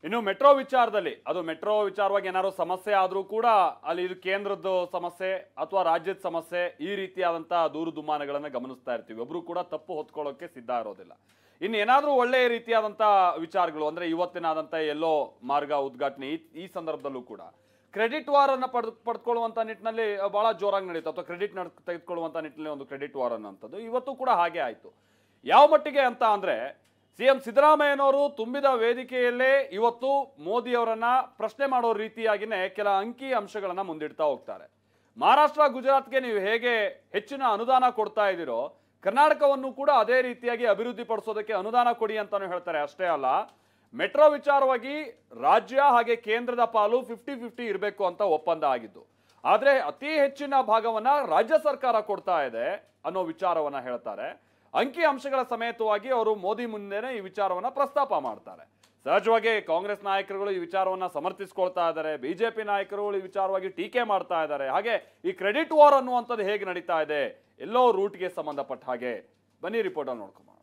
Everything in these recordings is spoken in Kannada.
ಇನ್ನು ಮೆಟ್ರೋ ವಿಚಾರದಲ್ಲಿ ಅದು ಮೆಟ್ರೋ ವಿಚಾರವಾಗಿ ಏನಾದ್ರು ಸಮಸ್ಯೆ ಆದರೂ ಕೂಡ ಅಲ್ಲಿ ಇದು ಕೇಂದ್ರದ ಸಮಸ್ಯೆ ಅಥವಾ ರಾಜ್ಯದ ಸಮಸ್ಯೆ ಈ ರೀತಿಯಾದಂತಹ ದೂರು ದುಮ್ಮಾನಗಳನ್ನು ಗಮನಿಸ್ತಾ ಇರ್ತೀವಿ. ಒಬ್ರು ಕೂಡ ತಪ್ಪು ಹೊತ್ಕೊಳ್ಳೋಕೆ ಸಿದ್ಧ ಇರೋದಿಲ್ಲ. ಇನ್ನು ಏನಾದರೂ ಒಳ್ಳೆಯ ರೀತಿಯಾದಂತಹ ವಿಚಾರಗಳು ಅಂದ್ರೆ ಇವತ್ತಿನಾದಂಥ ಎಲ್ಲೋ ಮಾರ್ಗ ಉದ್ಘಾಟನೆ ಈ ಸಂದರ್ಭದಲ್ಲೂ ಕೂಡ ಕ್ರೆಡಿಟ್ ವಾರ್ ಅನ್ನ ಪಡೆದುಕೊಳ್ಳುವಂತ ನಿಟ್ಟಿನಲ್ಲಿ ಬಹಳ ಜೋರಾಗಿ ನಡೀತು ಅಥವಾ ಕ್ರೆಡಿಟ್ ತೆಗೆದುಕೊಳ್ಳುವಂತ ನಿಟ್ಟಿನಲ್ಲಿ ಒಂದು ಕ್ರೆಡಿಟ್ ವಾರ್ ಅನ್ನೋಂಥದ್ದು ಇವತ್ತು ಕೂಡ ಹಾಗೆ ಆಯಿತು. ಯಾವ ಮಟ್ಟಿಗೆ ಅಂತ ಅಂದ್ರೆ ಸಿಎಂ ಸಿದ್ದರಾಮಯ್ಯನವರು ತುಂಬಿದ ವೇದಿಕೆಯಲ್ಲೇ ಇವತ್ತು ಮೋದಿ ಅವರನ್ನ ಪ್ರಶ್ನೆ ಮಾಡೋ ರೀತಿಯಾಗಿನೇ ಕೆಲ ಅಂಕಿ ಅಂಶಗಳನ್ನ ಮುಂದಿಡ್ತಾ ಹೋಗ್ತಾರೆ. ಮಹಾರಾಷ್ಟ್ರ ಗುಜರಾತ್ಗೆ ನೀವು ಹೇಗೆ ಹೆಚ್ಚಿನ ಅನುದಾನ ಕೊಡ್ತಾ ಇದ್ದೀರೋ ಕರ್ನಾಟಕವನ್ನು ಕೂಡ ಅದೇ ರೀತಿಯಾಗಿ ಅಭಿವೃದ್ಧಿ ಪಡಿಸೋದಕ್ಕೆ ಅನುದಾನ ಕೊಡಿ ಅಂತಾನು ಹೇಳ್ತಾರೆ. ಅಷ್ಟೇ ಅಲ್ಲ, ಮೆಟ್ರೋ ವಿಚಾರವಾಗಿ ರಾಜ್ಯ ಹಾಗೆ ಕೇಂದ್ರದ ಪಾಲು 50-50 ಇರಬೇಕು ಅಂತ ಒಪ್ಪಂದ ಆಗಿದ್ದು. ಆದರೆ ಅತಿ ಹೆಚ್ಚಿನ ಭಾಗವನ್ನ ರಾಜ್ಯ ಸರ್ಕಾರ ಕೊಡ್ತಾ ಇದೆ ಅನ್ನೋ ವಿಚಾರವನ್ನ ಹೇಳ್ತಾರೆ. ಅಂಕಿ ಅಂಶಗಳ ಸಮೇತವಾಗಿ ಅವರು ಮೋದಿ ಮುಂದೆನೆ ಈ ವಿಚಾರವನ್ನ ಪ್ರಸ್ತಾಪ ಮಾಡ್ತಾರೆ. ಸಹಜವಾಗಿ ಕಾಂಗ್ರೆಸ್ ನಾಯಕರುಗಳು ಈ ವಿಚಾರವನ್ನ ಸಮರ್ಥಿಸ್ಕೊಳ್ತಾ ಇದ್ದಾರೆ, ಬಿಜೆಪಿ ನಾಯಕರುಗಳು ಈ ವಿಚಾರವಾಗಿ ಟೀಕೆ ಮಾಡ್ತಾ ಇದ್ದಾರೆ. ಹಾಗೆ ಈ ಕ್ರೆಡಿಟ್ ವಾರ್ ಅನ್ನುವಂಥದ್ದು ಹೇಗೆ ನಡೀತಾ ಇದೆ ಎಲ್ಲೋ ರೂಟ್ಗೆ ಸಂಬಂಧಪಟ್ಟ ಹಾಗೆ ಬನ್ನಿ ರಿಪೋರ್ಟ್ ಅಲ್ಲಿ ನೋಡ್ಕೊಂಬೋಣ.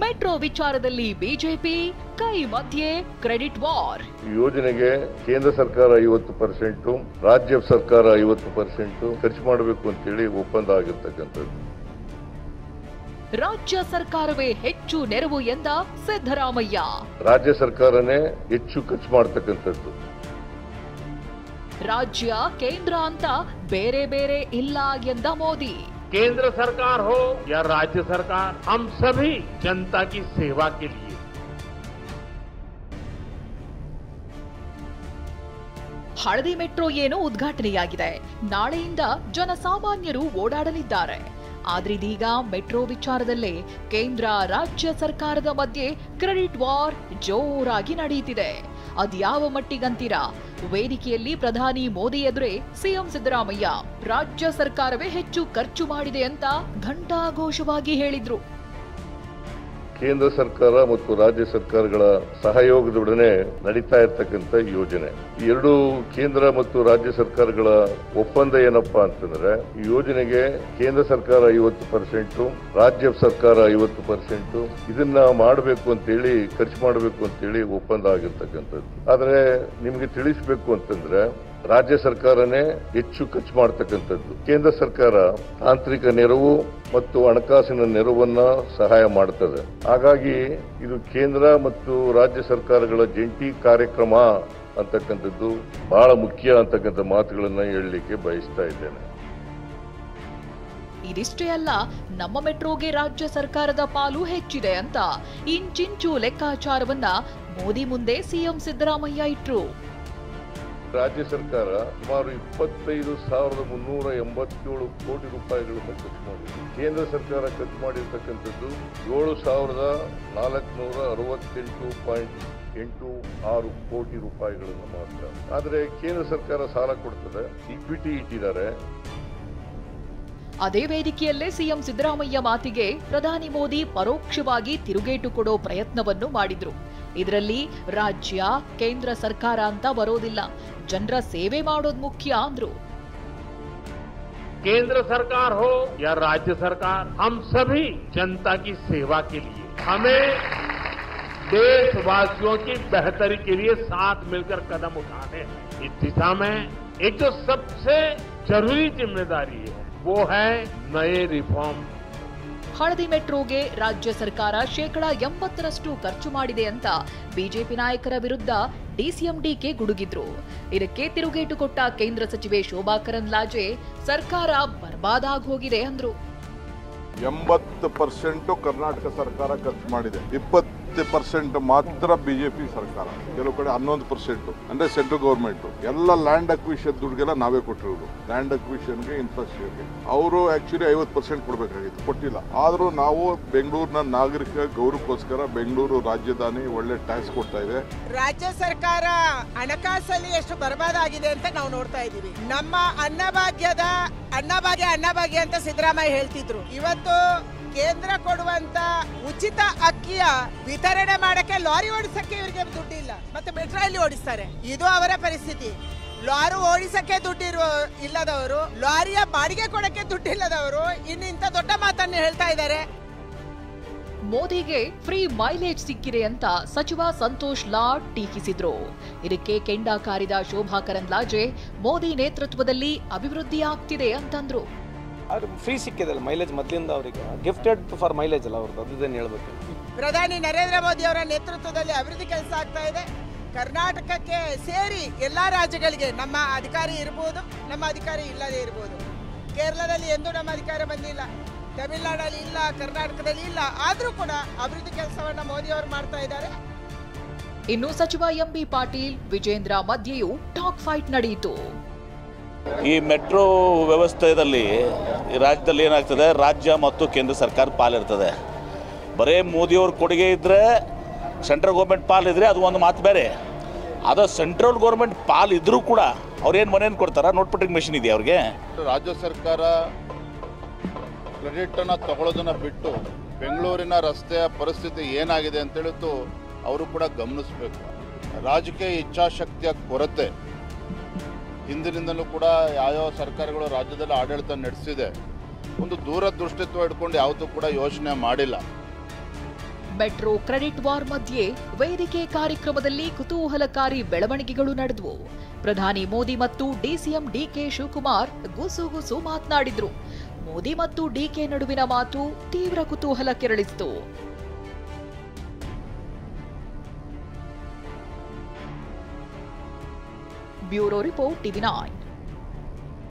ಮೆಟ್ರೋ ವಿಚಾರದಲ್ಲಿ ಬಿಜೆಪಿ ಕೈ ಮಧ್ಯೆ ಕ್ರೆಡಿಟ್ ವಾರ್. ಯೋಜನೆಗೆ ಕೇಂದ್ರ ಸರ್ಕಾರ 50%, ರಾಜ್ಯ ಸರ್ಕಾರ 50% ಖರ್ಚು ಮಾಡಬೇಕು ಅಂತೇಳಿ ಒಪ್ಪಂದ ಆಗಿರ್ತಕ್ಕಂಥದ್ದು. ರಾಜ್ಯ ಸರ್ಕಾರವೇ ಹೆಚ್ಚು ನೆರವು ಎಂದ ಸಿದ್ದರಾಮಯ್ಯ. ರಾಜ್ಯ ಸರ್ಕಾರನೇ ಹೆಚ್ಚು ಖರ್ಚು ಮಾಡತಕ್ಕಂಥದ್ದು. ರಾಜ್ಯ ಕೇಂದ್ರ ಅಂತ ಬೇರೆ ಬೇರೆ ಇಲ್ಲ ಎಂದ ಮೋದಿ. केंद्र सरकार हो या राज्य सरकार, हम सभी जनता की सेवा के लिए। ಹಳದಿ ಮೆಟ್ರೋ ಏನು ಉದ್ಘಾಟನೆಯಾಗಿದೆ, ನಾಳೆಯಿಂದ ಜನಸಾಮಾನ್ಯರು ಓಡಾಡಲಿದ್ದಾರೆ. ಆದ್ರಿದೀಗ ಮೆಟ್ರೋ ವಿಚಾರದಲ್ಲೇ ಕೇಂದ್ರ ರಾಜ್ಯ ಸರ್ಕಾರದ ಮಧ್ಯೆ ಕ್ರೆಡಿಟ್ ವಾರ್ ಜೋರಾಗಿ ನಡೆಯುತ್ತಿದೆ. ಅದ್ಯಾವ ಮಟ್ಟಿಗಂತೀರಾ? ವೇದಿಕೆಯಲ್ಲಿ ಪ್ರಧಾನಿ ಮೋದಿ ಎದುರೇ ಸಿಎಂ ಸಿದ್ದರಾಮಯ್ಯ ರಾಜ್ಯ ಸರ್ಕಾರವೇ ಹೆಚ್ಚು ಖರ್ಚು ಮಾಡಿದೆ ಅಂತ ಘಂಟಾಘೋಷವಾಗಿ ಹೇಳಿದ್ರು. ಕೇಂದ್ರ ಸರ್ಕಾರ ಮತ್ತು ರಾಜ್ಯ ಸರ್ಕಾರಗಳ ಸಹಯೋಗದೊಡನೆ ನಡೀತಾ ಇರ್ತಕ್ಕಂಥ ಯೋಜನೆ. ಎರಡು ಕೇಂದ್ರ ಮತ್ತು ರಾಜ್ಯ ಸರ್ಕಾರಗಳ ಒಪ್ಪಂದ ಏನಪ್ಪಾ ಅಂತಂದ್ರೆ, ಈ ಯೋಜನೆಗೆ ಕೇಂದ್ರ ಸರ್ಕಾರ 50%, ರಾಜ್ಯ ಸರ್ಕಾರ 50%, ಇದನ್ನ ಮಾಡಬೇಕು ಅಂತೇಳಿ ಖರ್ಚು ಮಾಡಬೇಕು ಅಂತೇಳಿ ಒಪ್ಪಂದ ಆಗಿರ್ತಕ್ಕಂಥದ್ದು. ಆದ್ರೆ ನಿಮ್ಗೆ ತಿಳಿಸಬೇಕು ಅಂತಂದ್ರೆ ರಾಜ್ಯ ಸರ್ಕಾರನೇ ಹೆಚ್ಚು ಖರ್ಚು ಮಾಡತಕ್ಕಂಥದ್ದು. ಕೇಂದ್ರ ಸರ್ಕಾರ ತಾಂತ್ರಿಕ ನೆರವು ಮತ್ತು ಹಣಕಾಸಿನ ನೆರವನ್ನ ಸಹಾಯ ಮಾಡುತ್ತದೆ. ಹಾಗಾಗಿ ಇದು ಕೇಂದ್ರ ಮತ್ತು ರಾಜ್ಯ ಸರ್ಕಾರಗಳ ಜಂಟಿ ಕಾರ್ಯಕ್ರಮ ಅಂತಕ್ಕಂಥದ್ದು ಬಹಳ ಮುಖ್ಯ ಅಂತಕ್ಕಂಥ ಮಾತುಗಳನ್ನ ಹೇಳಲಿಕ್ಕೆ ಬಯಸ್ತಾ ಇದ್ದೇನೆ. ಇದಿಷ್ಟೇ ಅಲ್ಲ, ನಮ್ಮ ಮೆಟ್ರೋಗೆ ರಾಜ್ಯ ಸರ್ಕಾರದ ಪಾಲು ಹೆಚ್ಚಿದೆ ಅಂತ ಇಂಚಿಂಚು ಲೆಕ್ಕಾಚಾರವನ್ನ ಮೋದಿ ಮುಂದೆ ಸಿಎಂ ಸಿದ್ದರಾಮಯ್ಯ ಇಟ್ರು. ರಾಜ್ಯ ಸರ್ಕಾರ ಸುಮಾರು 25,387 ಕೋಟಿ ರೂಪಾಯಿಗಳನ್ನು ಖರ್ಚು ಮಾಡಿದೆ. ಕೇಂದ್ರ ಸರ್ಕಾರ ಖರ್ಚು ಮಾಡಿರ್ತಕ್ಕಂಥದ್ದು 7,468.86 ಕೋಟಿ ರೂಪಾಯಿಗಳನ್ನು ಮಾತ್ರ. ಆದರೆ ಕೇಂದ್ರ ಸರ್ಕಾರ ಸಾಲ ಕೊಡ್ತದೆ, ಇಕ್ವಿಟಿ ಇಟ್ಟಿದ್ದಾರೆ. ಅದೇ ವೇದಿಕೆಯಲ್ಲೇ ಸಿಎಂ ಸಿದ್ದರಾಮಯ್ಯ ಮಾತಿಗೆ ಪ್ರಧಾನಿ ಮೋದಿ ಪರೋಕ್ಷವಾಗಿ ತಿರುಗೇಟು ಕೊಡೋ ಪ್ರಯತ್ನವನ್ನು ಮಾಡಿದ್ರು. ಇದರಲ್ಲಿ ರಾಜ್ಯ ಕೇಂದ್ರ ಸರ್ಕಾರ ಅಂತ ಬರೋದಿಲ್ಲ, ಜನರ ಸೇವೆ ಮಾಡೋದು ಮುಖ್ಯ ಅಂದ್ರು. केंद्र सरकार हो या राज्य सरकार, हम सभी जनता की सेवा के लिए, हमें देशवासियों की बेहतरी के लिए साथ मिलकर कदम उठाने हैं. इस दिशा में एक जो सबसे जरूरी जिम्मेदारी है वो है नए रिफॉर्म. ಹಳದಿ ಮೆಟ್ರೋಗೆ ರಾಜ್ಯ ಸರ್ಕಾರ 80% ಖರ್ಚು ಮಾಡಿದೆ ಅಂತ ಬಿಜೆಪಿ ನಾಯಕರ ವಿರುದ್ಧ ಡಿಸಿಎಂ ಡಿಕೆ ಗುಡುಗಿದ್ರು. ಇದಕ್ಕೆ ತಿರುಗೇಟು ಕೊಟ್ಟ ಕೇಂದ್ರ ಸಚಿವೆ ಶೋಭಾ ಕರಂದ್ಲಾಜೆ ಸರ್ಕಾರ ಬರ್ಬಾದಾಗಿ ಹೋಗಿದೆ ಅಂದ್ರು. 80% ಕರ್ನಾಟಕ ಸರ್ಕಾರ ಖರ್ಚು ಮಾಡಿದೆ, 20% ಮಾತ್ರ ಬಿಜೆಪಿ ಸರ್ಕಾರ, ಕೆಲವು ಕಡೆ 11% ಅಂದ್ರೆ ಸೆಂಟ್ರಲ್ ಗವರ್ಮೆಂಟ್. ಎಲ್ಲ ಲ್ಯಾಂಡ್ ಅಕ್ವಿಷನ್ ದುಡ್ಡುಗೆಲ್ಲ ನಾವೇ ಕೊಟ್ಟಿರೋದು. ಲ್ಯಾಂಡ್ ಅಕ್ವಿಷನ್ಗೆ, ಇನ್ಫ್ರಾಸ್ಟ್ರಕ್ಚರ್ಗೆ ಅವರು ಆಕ್ಚುಲಿ 50% ಕೊಡಬೇಕಾಗಿತ್ತು, ಕೊಟ್ಟಿಲ್ಲ. ಆದ್ರೂ ನಾವು ಬೆಂಗಳೂರಿನ ನಾಗರಿಕ ಗೌರವಕ್ಕೋಸ್ಕರ ಬೆಂಗಳೂರು ರಾಜಧಾನಿ ಒಳ್ಳೆ ಟ್ಯಾಕ್ಸ್ ಕೊಡ್ತಾ ಇದೆ. ರಾಜ್ಯ ಸರ್ಕಾರ ಹಣಕಾಸಲ್ಲಿ ಎಷ್ಟು ಬರ್ಬಾದಾಗಿದೆ ಅಂತ ನಾವು ನೋಡ್ತಾ ಇದೀವಿ. ನಮ್ಮ ಅನ್ನಭಾಗ್ಯ ಅಂತ ಸಿದ್ದರಾಮಯ್ಯ ಹೇಳ್ತಿದ್ರು. ಇವತ್ತು ಕೇಂದ್ರ ಕೊಡುವಂತ ಉಚಿತ ಅಕ್ಕಿಯ ವಿತರಣೆ ಮಾಡಕ್ಕೆ ಲಾರಿ ಓಡಿಸಕ್ಕೆ ಇವರಿಗೆ ದುಡ್ಡಿಲ್ಲ, ಮತ್ತೆ ಮೆಟ್ರೋ ಅಲ್ಲಿ ಓಡಿಸ್ತಾರೆ. ಇದು ಅವರ ಪರಿಸ್ಥಿತಿ. ಲಾರಿ ಓಡಿಸಕ್ಕೆ ಇಲ್ಲದವರು, ಲಾರಿಯ ಬಾಡಿಗೆ ಕೊಡಕ್ಕೆ ದುಡ್ಡಿಲ್ಲದವರು ಇನ್ನಿಂತ ದೊಡ್ಡ ಮಾತನ್ನು ಹೇಳ್ತಾ ಇದ್ದಾರೆ. ಮೋದಿಗೆ ಫ್ರೀ ಮೈಲೇಜ್ ಸಿಕ್ಕಿದೆ ಅಂತ ಸಚಿವ ಸಂತೋಷ್ ಲಾಡ್ ಟೀಕಿಸಿದ್ರು. ಇದಕ್ಕೆ ಕೆಂಡ ಕಾರಿದ ಶೋಭಾ ಕರಂದ್ಲಾಜೆ ಮೋದಿ ನೇತೃತ್ವದಲ್ಲಿ ಅಭಿವೃದ್ಧಿ ಆಗ್ತಿದೆ ಅಂತಂದ್ರು. ಫ್ರೀ ಸಿಕ್ಕಿದಲ್ಲ ಮೈಲೇಜ್, ಮೊದಲಿಂದ ಅವರಿಗೆ ಗಿಫ್ಟೆಡ್ ಫಾರ್ ಮೈಲೇಜ್ ಅಲ್ಲ ಅವ್ರದ್ದು, ಅದನ್ನೇನು ಹೇಳ್ಬೇಕು. ಪ್ರಧಾನಿ ನರೇಂದ್ರ ಮೋದಿ ಅವರ ನೇತೃತ್ವದಲ್ಲಿ ಅಭಿವೃದ್ಧಿ ಕೆಲಸ ಆಗ್ತಾ ಇದೆ. ಕರ್ನಾಟಕಕ್ಕೆ ಸೇರಿ ಎಲ್ಲಾ ರಾಜ್ಯಗಳಿಗೆ ನಮ್ಮ ಅಧಿಕಾರಿ ಇರಬಹುದು, ನಮ್ಮ ಅಧಿಕಾರಿ ಇಲ್ಲದೆ ಇರಬಹುದು. ಕೇರಳದಲ್ಲಿ ಎಂದೂ ನಮ್ಮ ಅಧಿಕಾರ ಬಂದಿಲ್ಲ, ತಮಿಳುನಾಡಲ್ಲಿ ಇಲ್ಲ, ಕರ್ನಾಟಕದಲ್ಲಿ ಇಲ್ಲ. ಆದ್ರೂ ಕೂಡ ಅಭಿವೃದ್ಧಿ ಕೆಲಸವನ್ನ ಮೋದಿ ಅವರು ಮಾಡ್ತಾ ಇದ್ದಾರೆ. ಇನ್ನು ಸಚಿವ ಎಂಬಿ ಪಾಟೀಲ್, ವಿಜೇಂದ್ರ ಮಧ್ಯೆಯೂ ಟಾಕ್ ಫೈಟ್ ನಡೆಯಿತು. ಈ ಮೆಟ್ರೋ ವ್ಯವಸ್ಥೆಯಲ್ಲಿ ರಾಜ್ಯದಲ್ಲಿ ಏನಾಗ್ತದೆ, ರಾಜ್ಯ ಮತ್ತು ಕೇಂದ್ರ ಸರ್ಕಾರ ಪಾಲಿರ್ತದೆ. ಬರೀ ಮೋದಿಯವ್ರ ಕೊಡುಗೆ ಇದ್ದರೆ, ಸೆಂಟ್ರಲ್ ಗೌರ್ಮೆಂಟ್ ಪಾಲಿದ್ರೆ ಅದು ಒಂದು ಮಾತು ಬೇರೆ. ಅದು ಸೆಂಟ್ರಲ್ ಗೌರ್ಮೆಂಟ್ ಪಾಲ್ ಇದ್ರೂ ಕೂಡ ಅವ್ರೇನು ಮನೇನು ಕೊಡ್ತಾರ, ನೋಟ್ ಪುಟ್ಟಿಂಗ್ ಮೆಷಿನ್ ಇದೆಯಾ ಅವ್ರಿಗೆ? ರಾಜ್ಯ ಸರ್ಕಾರ ಕ್ರೆಡಿಟನ್ನು ತಗೊಳ್ಳೋದನ್ನು ಬಿಟ್ಟು ಬೆಂಗಳೂರಿನ ರಸ್ತೆಯ ಪರಿಸ್ಥಿತಿ ಏನಾಗಿದೆ ಅಂತೇಳಿದ್ದು ಅವರು ಕೂಡ ಗಮನಿಸಬೇಕು. ರಾಜಕೀಯ ಇಚ್ಛಾಶಕ್ತಿಯ ಕೊರತೆ ಹಿಂದಿನಿಂದಲೂ ಕೂಡ ಯಾವ್ಯಾವ ಸರ್ಕಾರಗಳು ರಾಜ್ಯದಲ್ಲಿ ಆಡಳಿತ ನಡೆಸಿದೆ, ಒಂದು ದೂರದೃಷ್ಟಿತ್ವ ಇಟ್ಕೊಂಡು ಯಾವತ್ತೂ ಕೂಡ ಯೋಚನೆ ಮಾಡಿಲ್ಲ. ಮೆಟ್ರೋ ಕ್ರೆಡಿಟ್ ವಾರ್ ಮಧ್ಯೆ ವೇದಿಕೆ ಕಾರ್ಯಕ್ರಮದಲ್ಲಿ ಕುತೂಹಲಕಾರಿ ಬೆಳವಣಿಗೆಗಳು ನಡೆದವು. ಪ್ರಧಾನಿ ಮೋದಿ ಮತ್ತು ಡಿಸಿಎಂ ಡಿಕೆ ಶಿವಕುಮಾರ್ ಗುಸುಗುಸು ಮಾತನಾಡಿದ್ರು. ಮೋದಿ ಮತ್ತು ಡಿಕೆ ನಡುವಿನ ಮಾತು ತೀವ್ರ ಕುತೂಹಲ ಕೆರಳಿಸಿತು. Bureau report TV9.